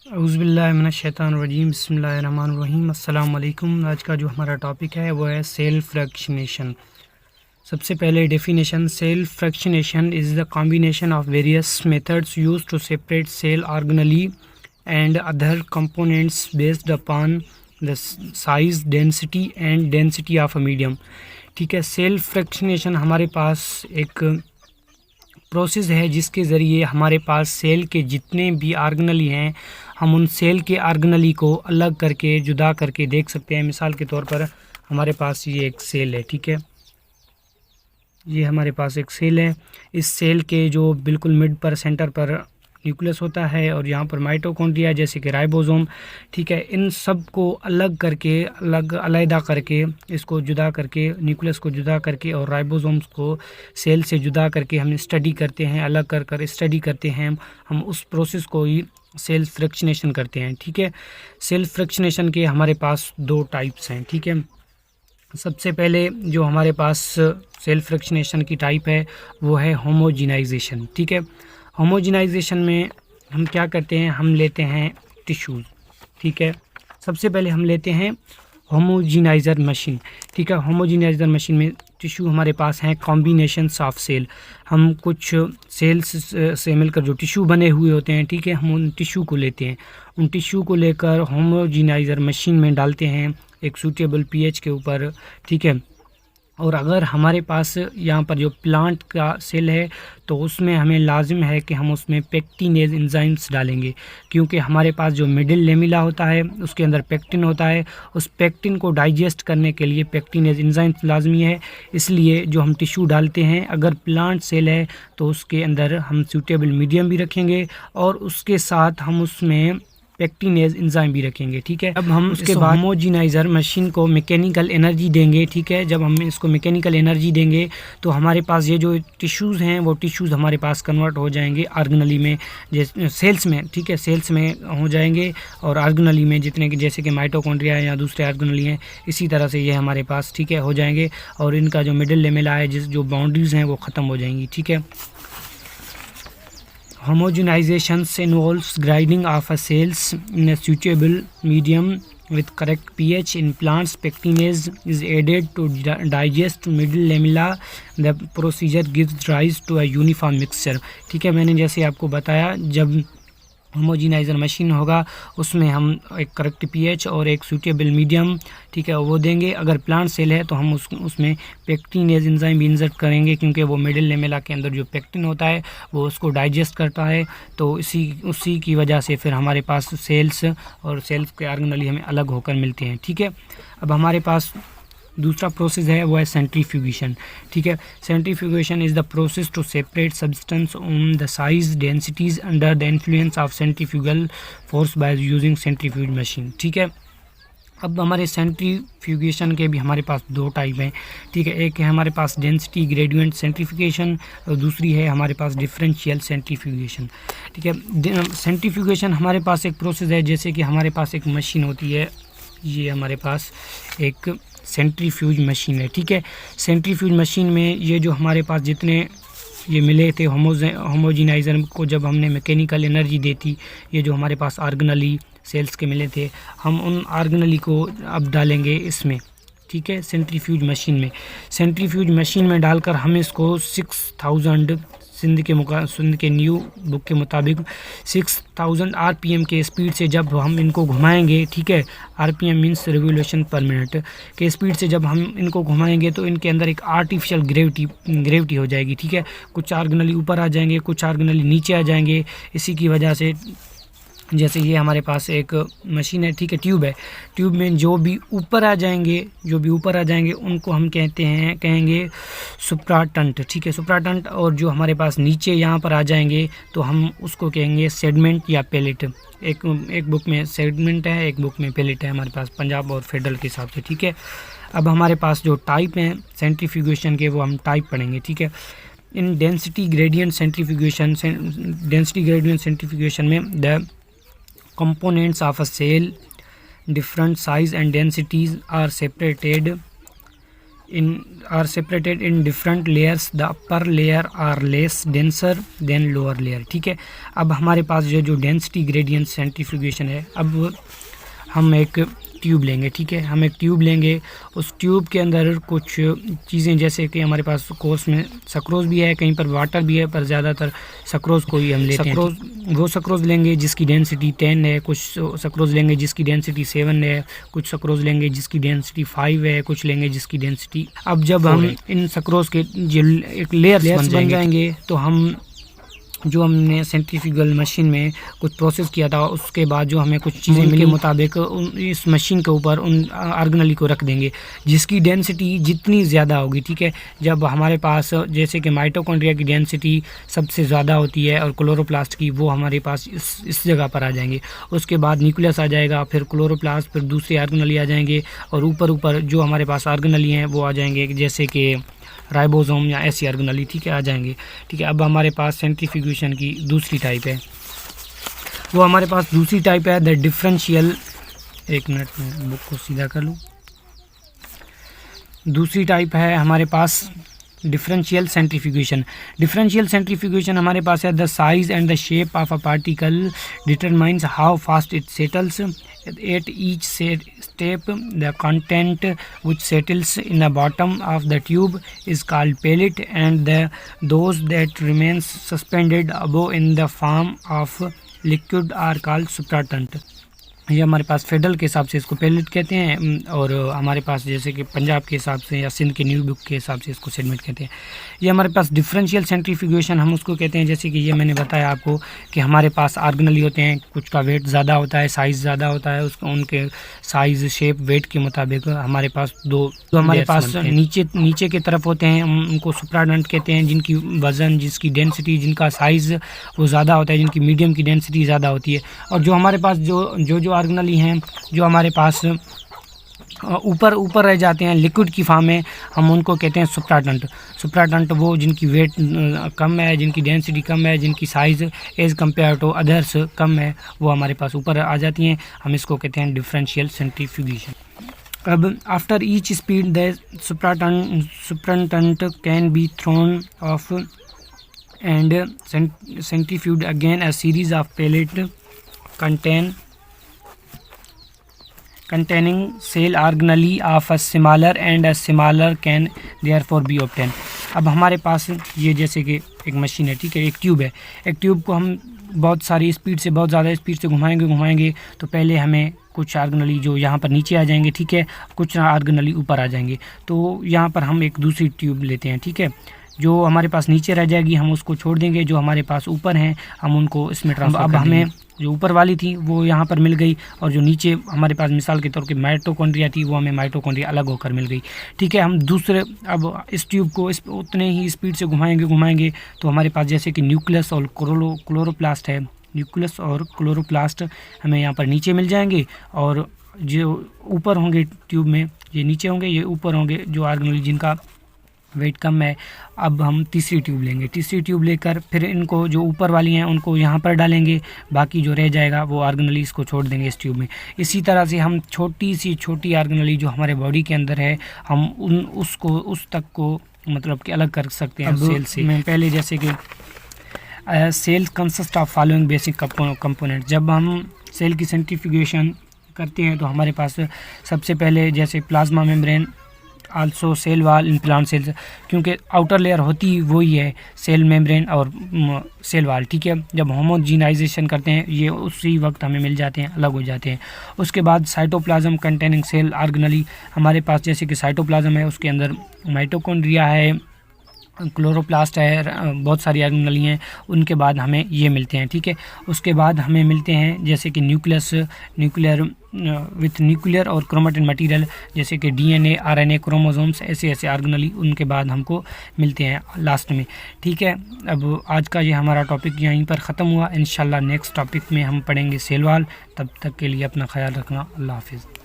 औज़ुबिल्लाहिमिनश्शैतानिर्रजीम बिस्मिल्लाहिर्रहमानिर्रहीम अस्सलाम वालेकुम। आज का जो हमारा टॉपिक है वो है सेल्फ फ्रैक्शनेशन। सबसे पहले definition, self fractionation is the combination of various methods used to separate cell organelle and other components based upon the size, density of a medium. ठीक है, सेल्फ फ्रैक्शनेशन हमारे पास एक प्रोसेस है जिसके ज़रिए हमारे पास सेल के जितने भी ऑर्गेनली हैं हम उन सेल के ऑर्गेनली को अलग करके जुदा करके देख सकते हैं। मिसाल के तौर पर हमारे पास ये एक सेल है, ठीक है, ये हमारे पास एक सेल है। इस सेल के जो बिल्कुल मिड पर सेंटर पर न्यूक्लियस होता है और यहाँ पर माइटोकॉन्ड्रिया जैसे कि राइबोसोम, ठीक है, इन सब को अलग करके अलहदा करके इसको जुदा करके न्यूक्लियस को जुदा करके और राइबोसोम्स को सेल से जुदा करके हम स्टडी करते हैं, अलग कर स्टडी करते हैं। हम उस प्रोसेस को ही सेल्फ फ्रैक्शनेशन करते हैं। ठीक है, सेल्फ फ्रैक्शनेशन के हमारे पास दो टाइप्स हैं। ठीक है, सबसे पहले जो हमारे पास सेल्फ फ्रैक्शनेशन की टाइप है वो है होमोजिनाइजेशन। ठीक है, होमोजिनाइजेशन में हम क्या करते हैं, हम लेते हैं टिश्यूज़। ठीक है, सबसे पहले हम लेते हैं होमोजिनाइज़र मशीन। ठीक है, होमोजिनाइज़र मशीन में टिश्यू हमारे पास हैं कॉम्बिनेशंस ऑफ सेल। हम कुछ सेल्स से मिलकर जो टिश्यू बने हुए होते हैं, ठीक है, हम उन टिश्यू को लेते हैं, उन टिश्यू को लेकर होमोजिनाइज़र मशीन में डालते हैं एक सूटेबल पीएच के ऊपर। ठीक है, और अगर हमारे पास यहाँ पर जो प्लांट का सेल है तो उसमें हमें लाजिम है कि हम उसमें पेक्टिनेज एंजाइम्स डालेंगे, क्योंकि हमारे पास जो मिडिल लेमिला होता है उसके अंदर पेक्टिन होता है। उस पेक्टिन को डाइजेस्ट करने के लिए पेक्टिनेज एंजाइम्स लाजमी है। इसलिए जो हम टिश्यू डालते हैं, अगर प्लांट सेल है तो उसके अंदर हम सूटेबल मीडियम भी रखेंगे और उसके साथ हम उसमें पेक्टिनेज एंजाइम भी रखेंगे। ठीक है, अब हम उसके बाद होमोजिनाइज़र मशीन को मैकेनिकल एनर्जी देंगे। ठीक है, जब हम इसको मैकेनिकल एनर्जी देंगे तो हमारे पास ये जो टिश्यूज़ हैं वो टिश्यूज़ हमारे पास कन्वर्ट हो जाएंगे ऑर्गेनली में, जैसे सेल्स में। ठीक है, सेल्स में हो जाएंगे और ऑर्गेनली में जितने कि जैसे कि माइटोकॉन्ड्रिया या दूसरे ऑर्गेनली हैं, इसी तरह से ये हमारे पास, ठीक है, हो जाएंगे और इनका जो मिडिल लेमेला है, जो बाउंड्रीज़ हैं वो ख़त्म हो जाएंगी। ठीक है, homogenization involves grinding of a cells in a suitable medium with correct pH. In plants, pectinase is added to digest middle lamella. The procedure gives rise to a uniform mixture. ठीक है, मैंने जैसे आपको बताया, जब होमोजिनाइज़र मशीन होगा उसमें हम एक करेक्ट पीएच और एक सूटेबल मीडियम, ठीक है, वो देंगे। अगर प्लांट सेल है तो हम उसमें पेक्टिनेज एंजाइम भी इंसर्ट करेंगे, क्योंकि वो मिडिल लेमेला के अंदर जो पेक्टिन होता है वो उसको डाइजेस्ट करता है। तो उसी की वजह से फिर हमारे पास सेल्स और सेल्स के ऑर्गेनली हमें अलग होकर मिलते हैं। ठीक है, अब हमारे पास दूसरा प्रोसेस है वो है सेंट्रीफ्यूगेशन। ठीक है, centrifugation is the process to separate substance on the size densities under the influence of centrifugal force by using centrifuge machine. ठीक है, अब हमारे सेंट्रीफ्यूगेशन के भी हमारे पास दो टाइप हैं। ठीक है, एक है हमारे पास डेंसिटी ग्रेडियंट सेंट्रीफ्यूगेशन और दूसरी है हमारे पास डिफरेंशियल सेंट्रीफ्यूगेशन। ठीक है, सेंट्रीफ्यूगेशन हमारे पास एक प्रोसेस है, जैसे कि हमारे पास एक मशीन होती है, ये हमारे पास एक सेंट्रीफ्यूज मशीन है। ठीक है, सेंट्रीफ्यूज मशीन में ये जो हमारे पास जितने ये मिले थे होमोजिनाइज़र को जब हमने मैकेनिकल एनर्जी दी थी, ये जो हमारे पास ऑर्गेनली सेल्स के मिले थे, हम उन ऑर्गेनली को अब डालेंगे इसमें। ठीक है, सेंट्रीफ्यूज मशीन में, सेंट्रीफ्यूज मशीन में डालकर हम इसको 6000 सिंध के न्यू बुक के मुताबिक 6000 आरपीएम के स्पीड से जब हम इनको घुमाएंगे, ठीक है, RPM means revolution per minute के स्पीड से जब हम इनको घुमाएंगे तो इनके अंदर एक आर्टिफिशियल ग्रेविटी हो जाएगी। ठीक है, कुछ ऑर्गेनली ऊपर आ जाएंगे, कुछ ऑर्गेनली नीचे आ जाएंगे। इसी की वजह से जैसे ये हमारे पास एक मशीन है, ठीक है, ट्यूब है, ट्यूब में जो भी ऊपर आ जाएंगे उनको हम कहेंगे सुप्राटंट। ठीक है, सुप्राटंट। और जो हमारे पास नीचे यहाँ पर आ जाएंगे तो हम उसको कहेंगे सेगमेंट या पेलेट। एक बुक में सेगमेंट है, एक बुक में पेलेट है हमारे पास, पंजाब और फेडरल के हिसाब से। ठीक है, अब हमारे पास जो टाइप हैं सेंट्रीफ्यूगेशन के वो हम टाइप पढ़ेंगे। ठीक है, इन डेंसिटी ग्रेडियंट सेंट्रीफ्यूगेशन में the components of a cell different size and densities are separated are separated in different layers. The upper layer are less denser than lower layer. ठीक है, अब हमारे पास जो डेंसिटी ग्रेडियंट सेंट्रीफ्यूगेशन है, अब हम एक ट्यूब लेंगे। ठीक है, हम एक ट्यूब लेंगे, उस ट्यूब के अंदर कुछ चीज़ें, जैसे कि हमारे पास कोर्स में सक्रोज भी है, कहीं पर वाटर भी है, पर ज़्यादातर सक्रोज को ही हम लेते हैं। वो सक्रोज लेंगे जिसकी डेंसिटी 10 है, कुछ सक्रोज लेंगे जिसकी डेंसिटी 7 है, कुछ सक्रोज लेंगे जिसकी डेंसिटी 5 है, कुछ लेंगे जिसकी डेंसिटी। अब जब हम इन सक्रोज के जो एक लेयर्स बन जाएंगे तो हम जो हमने सेंट्रीफ्यूगल मशीन में कुछ प्रोसेस किया था, उसके बाद जो हमें कुछ चीज़ें मिले मुताबिक इस मशीन के ऊपर उन आर्गेनली को रख देंगे जिसकी डेंसिटी जितनी ज़्यादा होगी। ठीक है, जब हमारे पास जैसे कि माइटोकॉन्ड्रिया की डेंसिटी सबसे ज़्यादा होती है और क्लोरोप्लास्ट की, वो हमारे पास इस जगह पर आ जाएंगे। उसके बाद न्यूक्लियस आ जाएगा, फिर क्लोरोप्लास्ट, फिर दूसरे आर्गेनली आ जाएंगे, और ऊपर जो हमारे पास आर्गेनली हैं वो आ जाएंगे, जैसे कि राइबोसोम या ऐसी आर्गेनली। ठीक है, आ जाएंगे। ठीक है, अब हमारे पास सेंट्रीफ्यूगेशन की दूसरी टाइप है, वो हमारे पास दूसरी टाइप है द डिफरेंशियल। एक मिनट में बुक को सीधा कर लूँ। दूसरी टाइप है हमारे पास डिफरेंशियल सेंट्रीफ्यूगेशन। डिफरेंशियल सेंट्रीफ्यूगेशन हमारे पास है the size and the shape of a particle determines how fast it settles at each step. The content which settles in the bottom of the tube is called pellet, and those that remains suspended above in the form of liquid are called supratant. ये हमारे पास federal के हिसाब से इसको pellet कहते हैं, और हमारे पास जैसे कि पंजाब के हिसाब से या सिंध के न्यू बुक के हिसाब से इसको सेगमेंट कहते हैं। ये हमारे पास डिफरेंशियल सेंट्रीफ्यूगेशन हम उसको कहते हैं, जैसे कि ये मैंने बताया आपको कि हमारे पास आर्गेनली होते हैं, कुछ का वेट ज़्यादा होता है, साइज़ ज़्यादा होता है, उसका उनके साइज़ शेप वेट के मुताबिक हमारे पास दो हमारे पास नीचे की तरफ होते हैं, उनको सुप्राडंट कहते हैं, जिनकी वज़न, जिसकी डेंसिटी, जिनका साइज़ वो ज़्यादा होता है, जिनकी मीडियम की डेंसिटी ज़्यादा होती है। और जो हमारे पास जो आर्गेनली हैं जो हमारे पास ऊपर रह जाते हैं लिक्विड की फॉर्म में, हम उनको कहते हैं सुप्राडंट। वो जिनकी वेट कम है, जिनकी डेंसिटी कम है, जिनकी size as compare to others कम है, वो हमारे पास ऊपर आ जाती हैं, हम इसको कहते हैं डिफरेंशियल सेंट्रीफ्यूगेशन। अब after each speed the supernatant can be thrown off and centrifuged again. A series of pellet containing cell organelle of a smaller and a smaller can therefore be obtained. अब हमारे पास ये जैसे कि एक machine है, ठीक है, एक ट्यूब है, एक ट्यूब को हम बहुत सारी स्पीड से, बहुत ज़्यादा स्पीड से घुमाएंगे तो पहले हमें कुछ आर्गेनली जो यहाँ पर नीचे आ जाएंगे, ठीक है, कुछ आर्गेनली ऊपर आ जाएंगे। तो यहाँ पर हम एक दूसरी ट्यूब लेते हैं, ठीक है, जो हमारे पास नीचे रह जाएगी हम उसको छोड़ देंगे, जो हमारे पास ऊपर हैं हम उनको इसमें ट्रांसफर। अब हमें जो ऊपर वाली थी वो यहाँ पर मिल गई, और जो नीचे हमारे पास मिसाल के तौर पे माइटोकॉन्ड्रिया थी वो हमें माइटोकॉन्ड्रिया अलग होकर मिल गई। ठीक है, हम अब इस ट्यूब को उतने ही स्पीड से घुमाएंगे तो हमारे पास जैसे कि न्यूक्लियस और क्लोरोप्लास्ट है, न्यूक्लियस और क्लोरोप्लास्ट हमें यहाँ पर नीचे मिल जाएंगे, और जो ऊपर होंगे ट्यूब में, ये नीचे होंगे, ये ऊपर होंगे, जो आर्गेनली जिनका वेट कम है। अब हम तीसरी ट्यूब लेंगे, तीसरी ट्यूब लेकर फिर इनको जो ऊपर वाली हैं उनको यहाँ पर डालेंगे, बाकी जो रह जाएगा वो आर्गेनली इसको छोड़ देंगे इस ट्यूब में। इसी तरह से हम छोटी आर्गेनली जो हमारे बॉडी के अंदर है हम उस तक को मतलब कि अलग कर सकते हैं सेल से। मैं पहले जैसे कि cell consist of following basic component. जब हम सेल की सेंट्रीफ्यूगेशन करते हैं तो हमारे पास सबसे पहले जैसे plasma membrane, also cell wall in plant cells, क्योंकि आउटर लेयर होती वही है सेल मेम्ब्रेन और सेल वाल, ठीक है। जब होमोजीनाइजेशन करते हैं ये उसी वक्त हमें मिल जाते हैं, अलग हो जाते हैं। उसके बाद साइटोप्लाज्म कंटेनिंग सेल ऑर्गेनली, हमारे पास जैसे कि साइटोप्लाज्म है उसके अंदर माइटोकॉन्ड्रिया है, क्लोरोप्लास्ट है, बहुत सारी ऑर्गेनली हैं, उनके बाद हमें ये मिलते हैं, ठीक है। उसके बाद हमें मिलते हैं जैसे कि न्यूक्लियर और क्रोमेटिन मटेरियल, जैसे कि डीएनए, आरएनए, क्रोमोसोम्स, ऐसे ऑर्गेनली, उनके बाद हमको मिलते हैं लास्ट में, ठीक है। अब आज का ये हमारा टॉपिक यहीं पर ख़त्म हुआ। इंशाल्लाह नेक्स्ट टॉपिक में हम पढ़ेंगे सेल वॉल। तब तक के लिए अपना ख्याल रखना। अल्लाह हाफिज़।